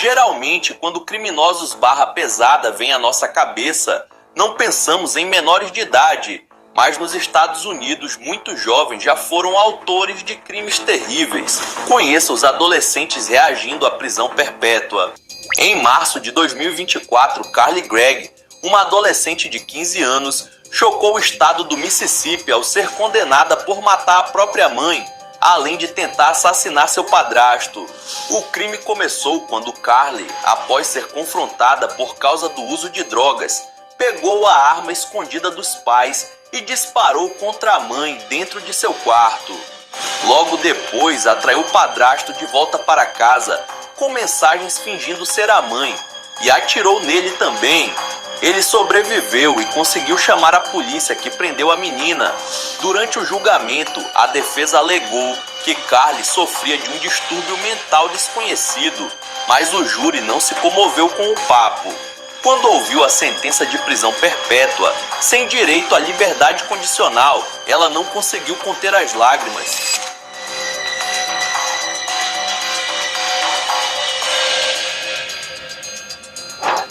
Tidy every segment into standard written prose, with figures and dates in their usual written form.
Geralmente, quando criminosos barra pesada vêm à nossa cabeça, não pensamos em menores de idade, mas nos Estados Unidos muitos jovens já foram autores de crimes terríveis. Conheça os adolescentes reagindo à prisão perpétua. Em março de 2024, Carly Gregg, uma adolescente de 15 anos, chocou o estado do Mississippi ao ser condenada por matar a própria mãe, além de tentar assassinar seu padrasto. O crime começou quando Carly, após ser confrontada por causa do uso de drogas, pegou a arma escondida dos pais e disparou contra a mãe dentro de seu quarto. Logo depois, atraiu o padrasto de volta para casa, com mensagens fingindo ser a mãe, e atirou nele também. Ele sobreviveu e conseguiu chamar a polícia, que prendeu a menina. Durante o julgamento, a defesa alegou que Carly sofria de um distúrbio mental desconhecido, mas o júri não se comoveu com o papo. Quando ouviu a sentença de prisão perpétua, sem direito à liberdade condicional, ela não conseguiu conter as lágrimas.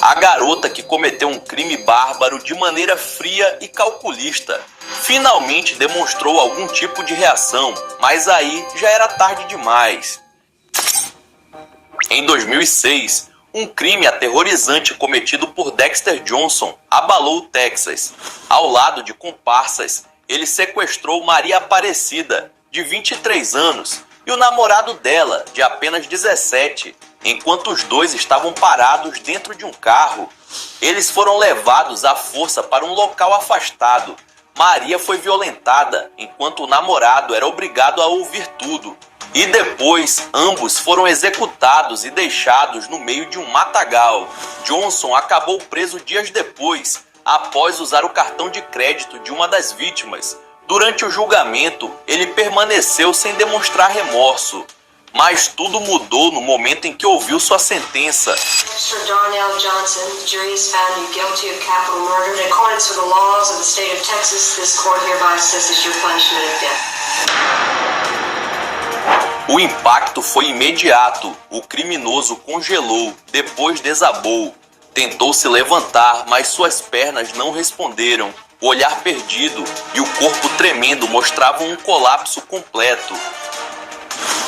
A garota que cometeu um crime bárbaro de maneira fria e calculista finalmente demonstrou algum tipo de reação, mas aí já era tarde demais. Em 2006, um crime aterrorizante cometido por Dexter Johnson abalou o Texas. Ao lado de comparsas, ele sequestrou Maria Aparecida, de 23 anos, e o namorado dela, de apenas 17, enquanto os dois estavam parados dentro de um carro. Eles foram levados à força para um local afastado. Maria foi violentada, enquanto o namorado era obrigado a ouvir tudo. E depois, ambos foram executados e deixados no meio de um matagal. Johnson acabou preso dias depois, após usar o cartão de crédito de uma das vítimas. Durante o julgamento, ele permaneceu sem demonstrar remorso. Mas tudo mudou no momento em que ouviu sua sentença. Mr. Darnell Johnson, the jury has found you guilty of capital murder. In accordance with the laws of the state of Texas, this court hereby assesses your punishment of death. O impacto foi imediato. O criminoso congelou, depois desabou. Tentou se levantar, mas suas pernas não responderam. O olhar perdido e o corpo tremendo mostravam um colapso completo.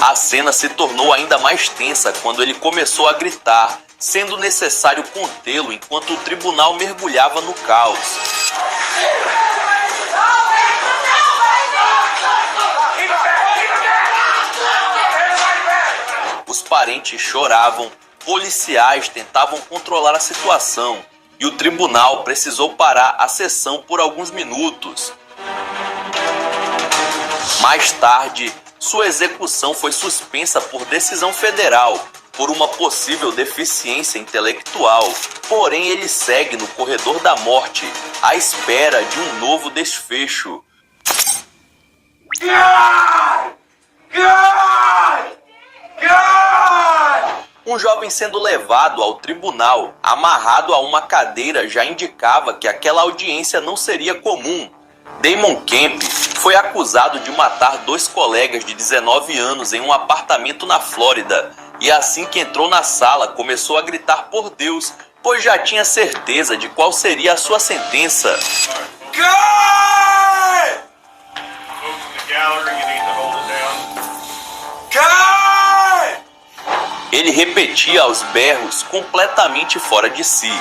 A cena se tornou ainda mais tensa quando ele começou a gritar, sendo necessário contê-lo enquanto o tribunal mergulhava no caos. Os parentes choravam, policiais tentavam controlar a situação e o tribunal precisou parar a sessão por alguns minutos. Mais tarde, sua execução foi suspensa por decisão federal, por uma possível deficiência intelectual. Porém, ele segue no corredor da morte, à espera de um novo desfecho. Um jovem sendo levado ao tribunal, amarrado a uma cadeira, já indicava que aquela audiência não seria comum. Damon Kemp foi acusado de matar 2 colegas de 19 anos em um apartamento na Flórida. E assim que entrou na sala, começou a gritar por Deus, pois já tinha certeza de qual seria a sua sentença. Ele repetia aos berros, completamente fora de si.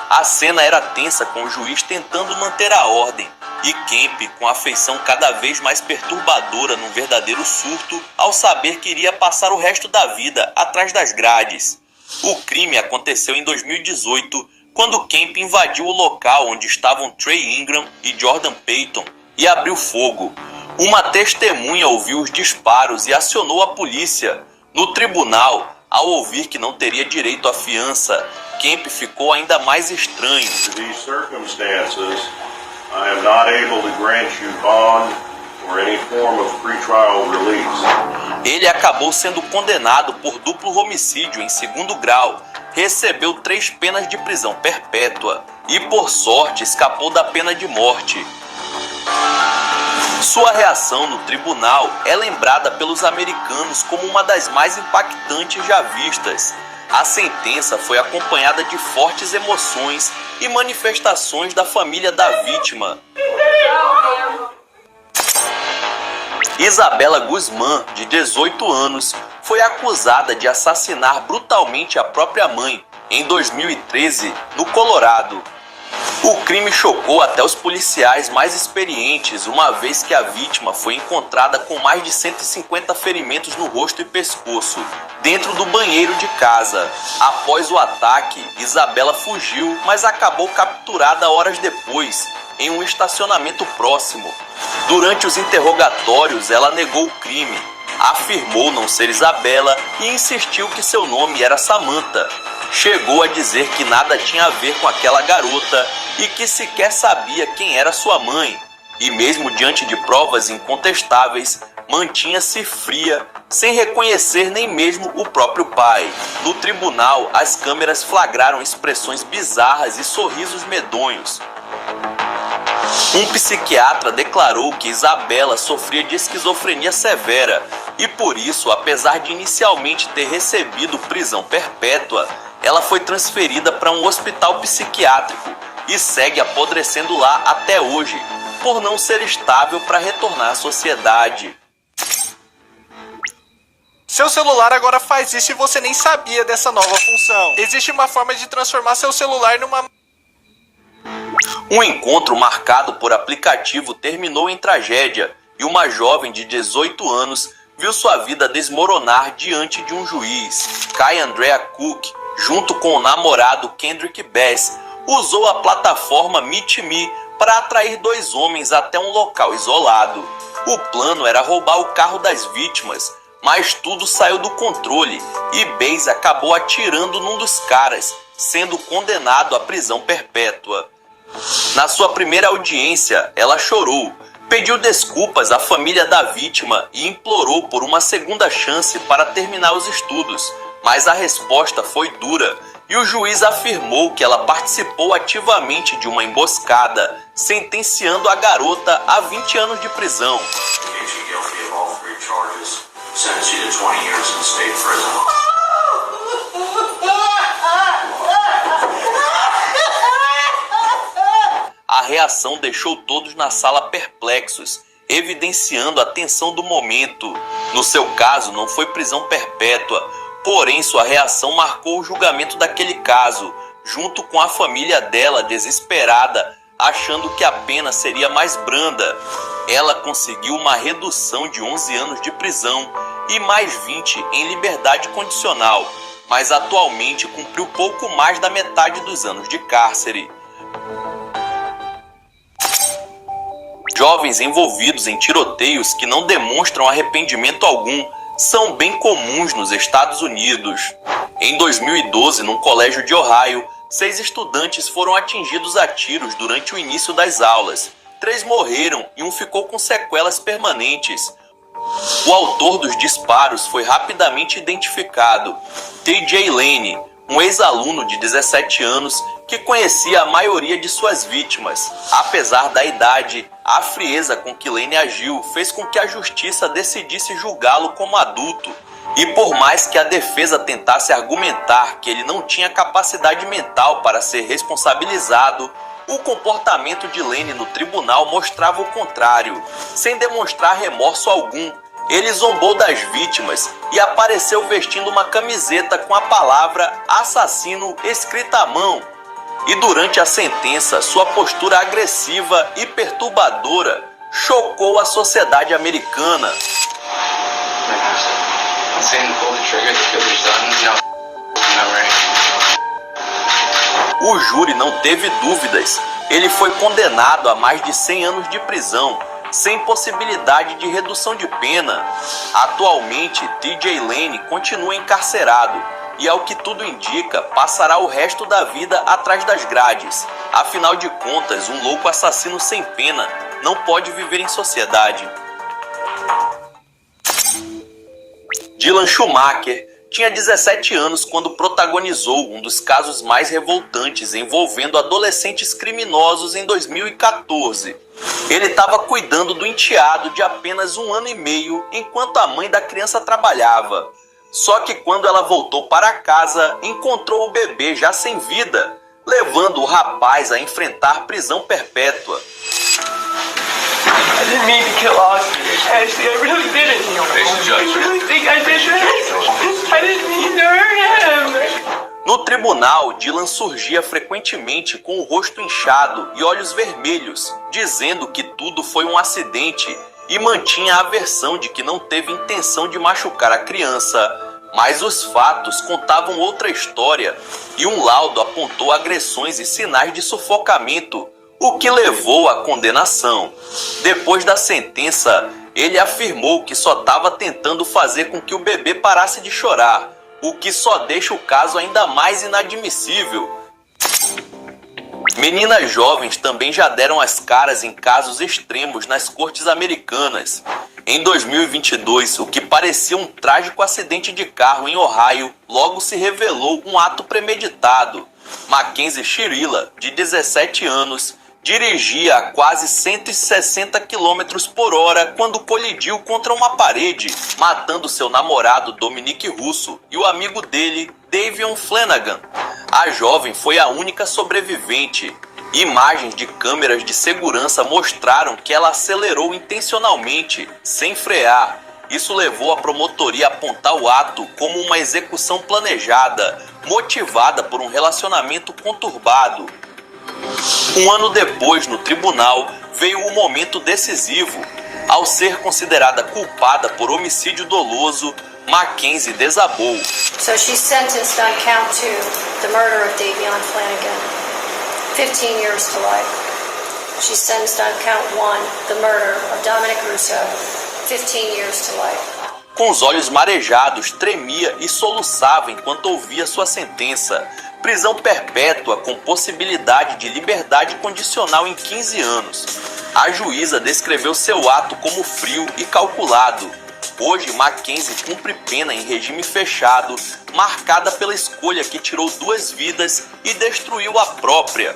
A cena era tensa, com o juiz tentando manter a ordem. E Kemp com a feição cada vez mais perturbadora num verdadeiro surto ao saber que iria passar o resto da vida atrás das grades. O crime aconteceu em 2018, quando Kemp invadiu o local onde estavam Trey Ingram e Jordan Payton e abriu fogo. Uma testemunha ouviu os disparos e acionou a polícia. No tribunal, ao ouvir que não teria direito à fiança, Kemp ficou ainda mais estranho. I am not able to grant you bond or any form of pretrial release. Ele acabou sendo condenado por duplo homicídio em 2º grau, recebeu 3 penas de prisão perpétua e, por sorte, escapou da pena de morte. Sua reação no tribunal é lembrada pelos americanos como uma das mais impactantes já vistas. A sentença foi acompanhada de fortes emoções e manifestações da família da vítima. Isabela Guzmán, de 18 anos, foi acusada de assassinar brutalmente a própria mãe em 2013, no Colorado. O crime chocou até os policiais mais experientes, uma vez que a vítima foi encontrada com mais de 150 ferimentos no rosto e pescoço, dentro do banheiro de casa. Após o ataque, Isabela fugiu, mas acabou capturada horas depois, em um estacionamento próximo. Durante os interrogatórios, ela negou o crime, afirmou não ser Isabela e insistiu que seu nome era Samantha. Chegou a dizer que nada tinha a ver com aquela garota e que sequer sabia quem era sua mãe. E mesmo diante de provas incontestáveis, mantinha-se fria, sem reconhecer nem mesmo o próprio pai. No tribunal, as câmeras flagraram expressões bizarras e sorrisos medonhos. Um psiquiatra declarou que Isabela sofria de esquizofrenia severa e por isso, apesar de inicialmente ter recebido prisão perpétua, ela foi transferida para um hospital psiquiátrico e segue apodrecendo lá até hoje, por não ser estável para retornar à sociedade. Seu celular agora faz isso e você nem sabia dessa nova função. Existe uma forma de transformar seu celular numa... Um encontro marcado por aplicativo terminou em tragédia e uma jovem de 18 anos viu sua vida desmoronar diante de um juiz. Kai Andrea Cook, junto com o namorado Kendrick Bass, usou a plataforma Meet Me para atrair dois homens até um local isolado. O plano era roubar o carro das vítimas, mas tudo saiu do controle e Bass acabou atirando num dos caras, sendo condenado à prisão perpétua. Na sua primeira audiência, ela chorou, pediu desculpas à família da vítima e implorou por uma segunda chance para terminar os estudos, mas a resposta foi dura e o juiz afirmou que ela participou ativamente de uma emboscada, sentenciando a garota a 20 anos de prisão. A reação deixou todos na sala perplexos, evidenciando a tensão do momento. No seu caso, não foi prisão perpétua, porém sua reação marcou o julgamento daquele caso, junto com a família dela desesperada, achando que a pena seria mais branda. Ela conseguiu uma redução de 11 anos de prisão e mais 20 em liberdade condicional, mas atualmente cumpriu pouco mais da metade dos anos de cárcere. Jovens envolvidos em tiroteios que não demonstram arrependimento algum são bem comuns nos Estados Unidos. Em 2012, num colégio de Ohio, 6 estudantes foram atingidos a tiros durante o início das aulas. 3 morreram e um ficou com sequelas permanentes. O autor dos disparos foi rapidamente identificado: TJ Lane, um ex-aluno de 17 anos que conhecia a maioria de suas vítimas. Apesar da idade, a frieza com que Lane agiu fez com que a justiça decidisse julgá-lo como adulto. E por mais que a defesa tentasse argumentar que ele não tinha capacidade mental para ser responsabilizado, o comportamento de Lane no tribunal mostrava o contrário. Sem demonstrar remorso algum, ele zombou das vítimas e apareceu vestindo uma camiseta com a palavra assassino escrita à mão. E durante a sentença, sua postura agressiva e perturbadora chocou a sociedade americana. O júri não teve dúvidas. Ele foi condenado a mais de 100 anos de prisão, sem possibilidade de redução de pena. Atualmente, TJ Lane continua encarcerado e, ao que tudo indica, passará o resto da vida atrás das grades. Afinal de contas, um louco assassino sem pena não pode viver em sociedade. Dylan Schumacher tinha 17 anos quando protagonizou um dos casos mais revoltantes envolvendo adolescentes criminosos em 2014. Ele estava cuidando do enteado de apenas 1 ano e meio enquanto a mãe da criança trabalhava. Só que quando ela voltou para casa, encontrou o bebê já sem vida, levando o rapaz a enfrentar prisão perpétua. I didn't mean to kill Austin. Ashley, I really didn't. I really think I did that. I didn't mean to hurt him. No tribunal, Dylan surgia frequentemente com o rosto inchado e olhos vermelhos, dizendo que tudo foi um acidente e mantinha a versão de que não teve intenção de machucar a criança. Mas os fatos contavam outra história e um laudo apontou agressões e sinais de sufocamento, o que levou à condenação. Depois da sentença, ele afirmou que só estava tentando fazer com que o bebê parasse de chorar, o que só deixa o caso ainda mais inadmissível. Meninas jovens também já deram as caras em casos extremos nas cortes americanas. Em 2022, o que parecia um trágico acidente de carro em Ohio logo se revelou um ato premeditado. Mackenzie Shirilla, de 17 anos, dirigia a quase 160 km por hora quando colidiu contra uma parede, matando seu namorado Dominic Russo e o amigo dele, Davion Flanagan. A jovem foi a única sobrevivente. Imagens de câmeras de segurança mostraram que ela acelerou intencionalmente, sem frear. Isso levou a promotoria a apontar o ato como uma execução planejada, motivada por um relacionamento conturbado. Um ano depois, no tribunal, veio o momento decisivo. Ao ser considerada culpada por homicídio doloso, Mackenzie desabou. So she's sentenced on count 2, the murder of Davion Flanagan, 15 years to life. She's sentenced on count 1, the murder of Dominic Russo, 15 years to life. Com os olhos marejados, tremia e soluçava enquanto ouvia sua sentença. Prisão perpétua com possibilidade de liberdade condicional em 15 anos. A juíza descreveu seu ato como frio e calculado. Hoje, Mackenzie cumpre pena em regime fechado, marcada pela escolha que tirou 2 vidas e destruiu a própria.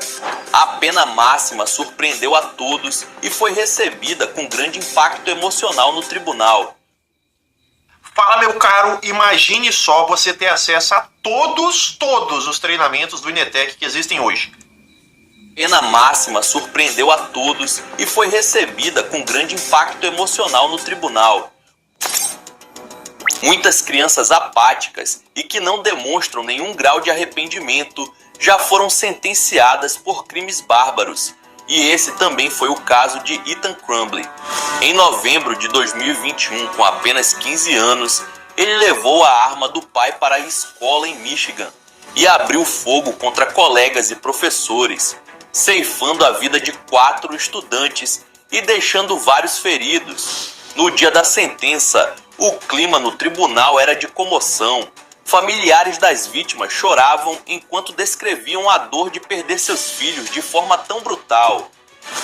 A pena máxima surpreendeu a todos e foi recebida com grande impacto emocional no tribunal. Fala, meu caro, imagine só você ter acesso a todos os treinamentos do Inetec que existem hoje. Pena máxima surpreendeu a todos e foi recebida com grande impacto emocional no tribunal. Muitas crianças apáticas e que não demonstram nenhum grau de arrependimento já foram sentenciadas por crimes bárbaros. E esse também foi o caso de Ethan Crumbley. Em novembro de 2021, com apenas 15 anos, ele levou a arma do pai para a escola em Michigan e abriu fogo contra colegas e professores, ceifando a vida de 4 estudantes e deixando vários feridos. No dia da sentença, o clima no tribunal era de comoção. Familiares das vítimas choravam enquanto descreviam a dor de perder seus filhos de forma tão brutal.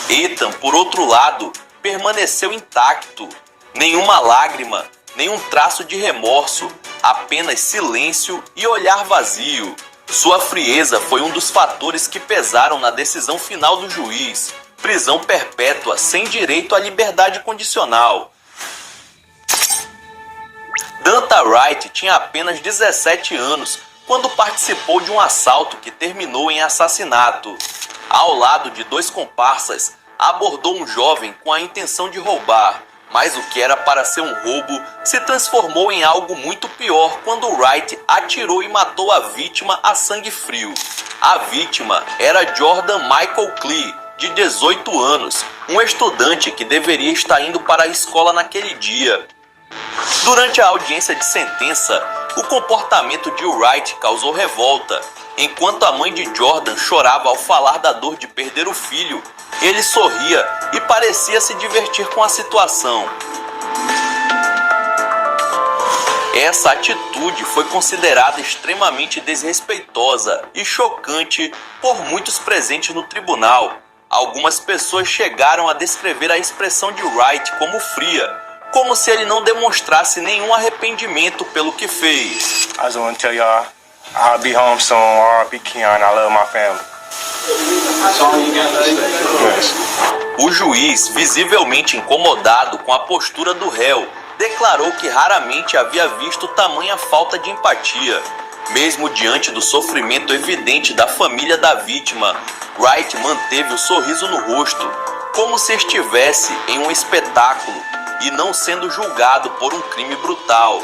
Ethan, por outro lado, permaneceu intacto. Nenhuma lágrima, nenhum traço de remorso, apenas silêncio e olhar vazio. Sua frieza foi um dos fatores que pesaram na decisão final do juiz. Prisão perpétua sem direito à liberdade condicional. Danta Wright tinha apenas 17 anos quando participou de um assalto que terminou em assassinato. Ao lado de 2 comparsas, abordou um jovem com a intenção de roubar, mas o que era para ser um roubo se transformou em algo muito pior quando Wright atirou e matou a vítima a sangue frio. A vítima era Jordan Michael Klee, de 18 anos, um estudante que deveria estar indo para a escola naquele dia. Durante a audiência de sentença, o comportamento de Wright causou revolta. Enquanto a mãe de Jordan chorava ao falar da dor de perder o filho, ele sorria e parecia se divertir com a situação. Essa atitude foi considerada extremamente desrespeitosa e chocante por muitos presentes no tribunal. Algumas pessoas chegaram a descrever a expressão de Wright como fria, como se ele não demonstrasse nenhum arrependimento pelo que fez. I just want to tell y'all, I'll be home soon. R.I.P. Keon, I love my family. O juiz, visivelmente incomodado com a postura do réu, declarou que raramente havia visto tamanha falta de empatia. Mesmo diante do sofrimento evidente da família da vítima, Wright manteve o sorriso no rosto, como se estivesse em um espetáculo e não sendo julgado por um crime brutal.